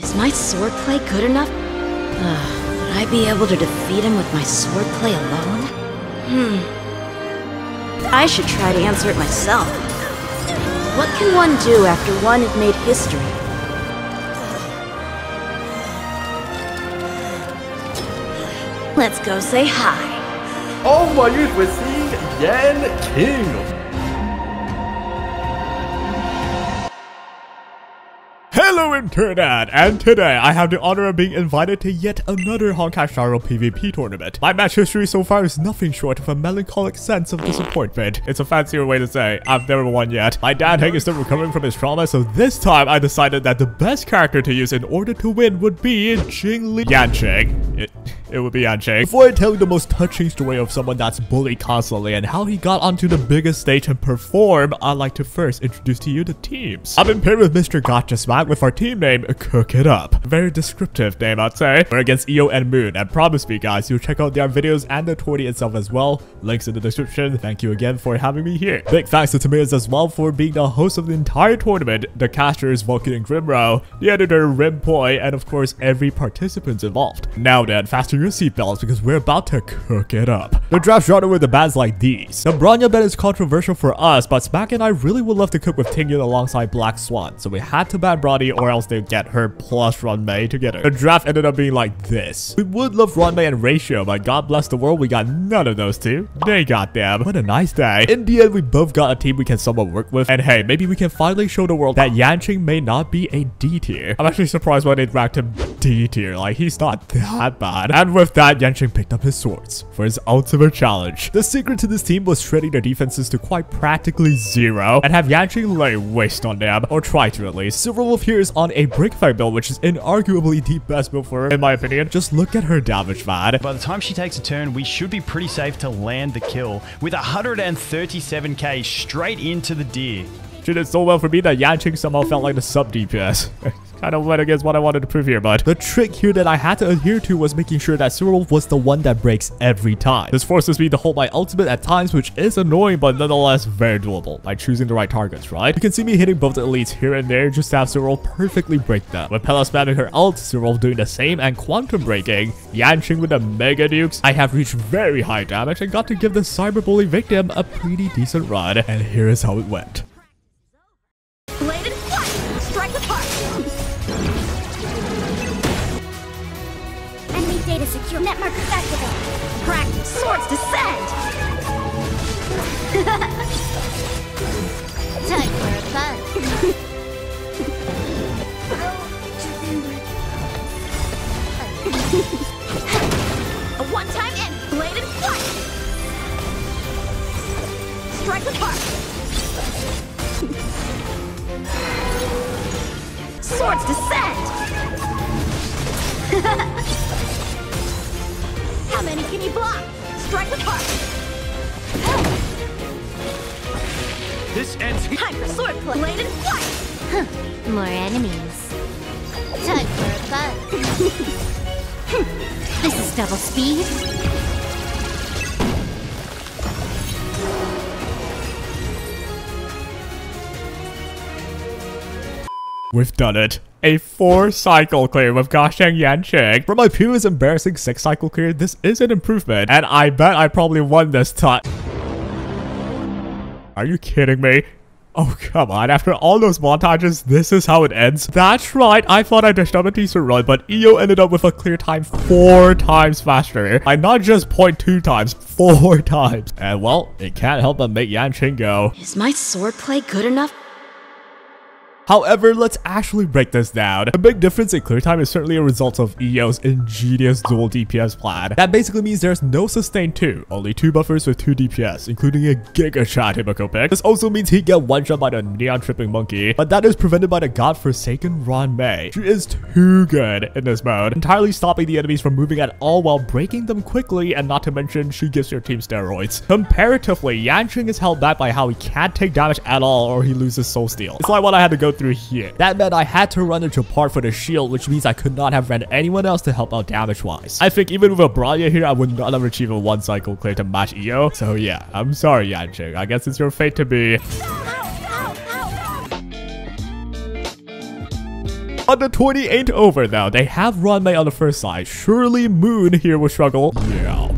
Is my swordplay good enough? Would I be able to defeat him with my swordplay alone? I should try to answer it myself. What can one do after one has made history? Let's go say hi. Oh my youth, we're seeing Yanqing! Hello Internet, and today I have the honor of being invited to yet another Honkai style PvP tournament. My match history so far is nothing short of a melancholic sense of disappointment. It's a fancier way to say I've never won yet. My dad is still recovering from his trauma, so this time I decided that the best character to use in order to win would be Yanqing. It would be Yanqing. Before I tell you the most touching story of someone that's bullied constantly and how he got onto the biggest stage and performed, I'd like to first introduce to you the teams. I've been paired with Mr. GachaSmack with our team name Cook It Up. Very descriptive name, I'd say. We're against EO and Moon, and promise me guys, you'll check out their videos and the tourney itself as well. Links in the description. Thank you again for having me here. Big thanks to Timaeuss as well for being the host of the entire tournament, the casters Volkin and Grimro, the editor Rimpoy, and of course every participant involved. Now then, fasten your seatbelts because we're about to cook it up. The draft started with the bans like these. The Bronya ban is controversial for us, but Smack and I really would love to cook with Tingyun alongside Black Swan, so we had to ban Brody or else they'd get her plus Runmei together. The draft ended up being like this. We would love Runmei and Ratio, but God bless the world, we got none of those two. They got them. What a nice day. In the end, we both got a team we can somewhat work with, and hey, maybe we can finally show the world that Yanqing may not be a D tier. I'm actually surprised why they ranked him D tier, like he's not that bad. And with that, Yanqing picked up his swords for his ultimate challenge. The secret to this team was shredding their defenses to quite practically zero and have Yanqing lay waste on them, or try to at least. Silverwolf here is on a brick fight build, which is inarguably the best build for her, in my opinion. Just look at her damage, man. By the time she takes a turn, we should be pretty safe to land the kill with 137k straight into the deer. She did so well for me that Yanqing somehow felt like the sub DPS. Kind of went against what I wanted to prove here, but the trick here that I had to adhere to was making sure that Silverwolf was the one that breaks every time. This forces me to hold my ultimate at times, which is annoying, but nonetheless very doable by choosing the right targets, right? You can see me hitting both the elites here and there just to have Silverwolf perfectly break them. With Pella spamming her ult, Silverwolf doing the same and quantum breaking, Yanqing with the mega nukes, I have reached very high damage and got to give the cyberbully victim a pretty decent run, and here is how it went. Bladed flight! Strike the heart! Enemy data secure. Net markers activate. Practice. Swords descend! Time for a fun. A one-time and bladed flight! Strike the heart! Swords descend! How many can you block? Strike with heart! This ends. Time for swordplay! Bladed flight! More enemies. Time for a fun. This is double speed. We've done it. A 4-cycle clear with Gasheng Yanqing. From my previous embarrassing 6-cycle clear, this is an improvement, and I bet I probably won this time. Are you kidding me? Oh, come on. After all those montages, this is how it ends. That's right. I thought I dashed up a decent run, but EO ended up with a clear time 4 times faster. Like, not just 0.2 times, 4 times. And well, it can't help but make Yanqing go. Is my swordplay good enough? However, let's actually break this down. A big difference in clear time is certainly a result of EO's ingenious dual DPS plan. That basically means there's no sustained 2, only 2 buffers with 2 DPS, including a gigachad Himiko pick. This also means he get one-shot by the neon tripping monkey, but that is prevented by the godforsaken Runmei. She is too good in this mode, entirely stopping the enemies from moving at all while breaking them quickly, and not to mention she gives your team steroids. Comparatively, Yanqing is held back by how he can't take damage at all or he loses soul steal. It's like what I had to go through here. That meant I had to run into part for the shield, which means I could not have ran anyone else to help out damage wise. I think even with a Bronya here, I would not have achieved a 1-cycle clear to match EO. So yeah, I'm sorry Yanqing. I guess it's your fate to be. Under 20 ain't over though. They have Ranmei on the first side. Surely Moon here will struggle. Yeah.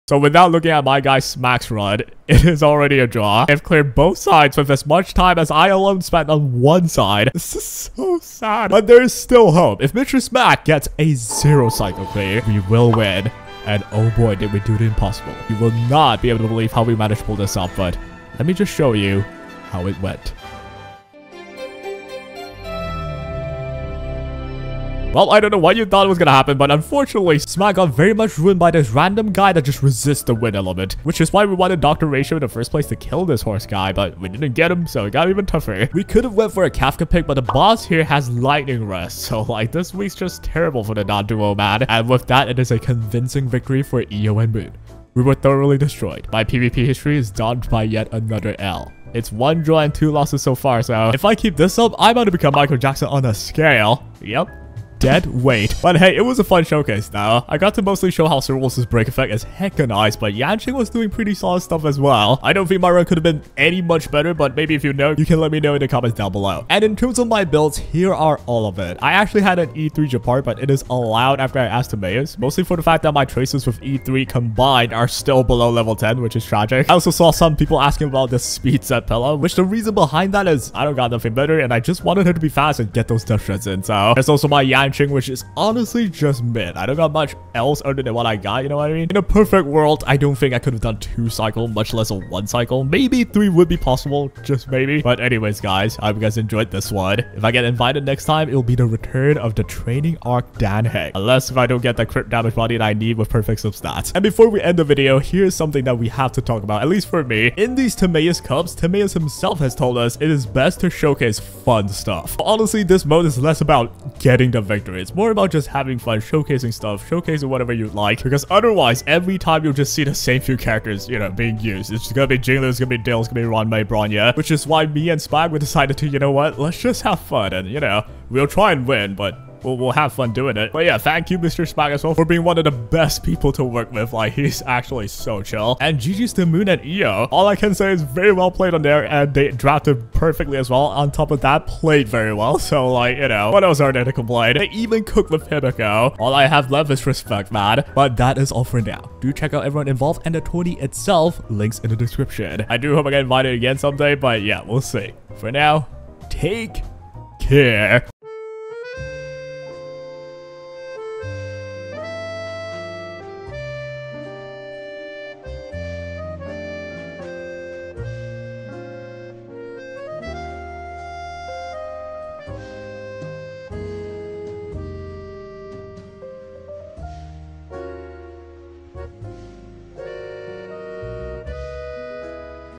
So without looking at my guy Smack's run, it is already a draw. I've cleared both sides with as much time as I alone spent on one side. This is so sad. But there is still hope. If Mr. Smack gets a 0 cycle clear, we will win. And oh boy, did we do the impossible. You will not be able to believe how we managed to pull this off, but let me just show you how it went. Well, I don't know what you thought was gonna happen, but unfortunately, Smack got very much ruined by this random guy that just resists the wind element, which is why we wanted Dr. Ratio in the first place to kill this horse guy, but we didn't get him, so it got even tougher. We could have went for a Kafka pick, but the boss here has lightning rest, so like this week's just terrible for the non-duo man, and with that, it is a convincing victory for Io and Moon. We were thoroughly destroyed. My PvP history is dawned by yet another L. It's 1 draw and 2 losses so far, so if I keep this up, I'm about to become Michael Jackson on a scale. Yep. Dead weight. But hey, it was a fun showcase though. I got to mostly show how Cerulus' break effect is hecka nice, but Yanqing was doing pretty solid stuff as well. I don't think my run could have been any much better, but maybe if you know, you can let me know in the comments down below. And in terms of my builds, here are all of it. I actually had an E3 Japart, but it is allowed after I asked Timaeuss, mostly for the fact that my traces with E3 combined are still below level 10, which is tragic. I also saw some people asking about the speed set pillow, which the reason behind that is I don't got nothing better, and I just wanted her to be fast and get those death shreds in. So there's also my Yanqing, which is honestly just mid. I don't got much else other than what I got, you know what I mean? In a perfect world, I don't think I could have done 2 cycle, much less a 1 cycle. Maybe 3 would be possible, just maybe. But anyways, guys, I hope you guys enjoyed this one. If I get invited next time, it will be the return of the training arc Danheng. Unless if I don't get the crit damage body that I need with perfect substats. And before we end the video, here's something that we have to talk about, at least for me. In these Timaeuss Cups, Timaeuss himself has told us it is best to showcase fun stuff. Honestly, this mode is less about getting the victory. It's more about just having fun, showcasing stuff, showcasing whatever you like, because otherwise every time you'll just see the same few characters, you know, being used. It's gonna be Jinglu, it's gonna be Dale, it's gonna be Ranmei, Bronya, which is why me and Spag we decided to, you know what, let's just have fun, and you know, we'll try and win, but we'll have fun doing it. But yeah, thank you, Mr. Spag, as well, for being one of the best people to work with. Like, he's actually so chill. And GG's to Moon and Io. All I can say is very well played on there, and they drafted perfectly as well. On top of that, played very well. So, like, you know, what else are there to complain? They even cooked with Himiko. All I have left is respect, man. But that is all for now. Do check out everyone involved and the tourney itself. Links in the description. I do hope I get invited again someday, but yeah, we'll see. For now, take care.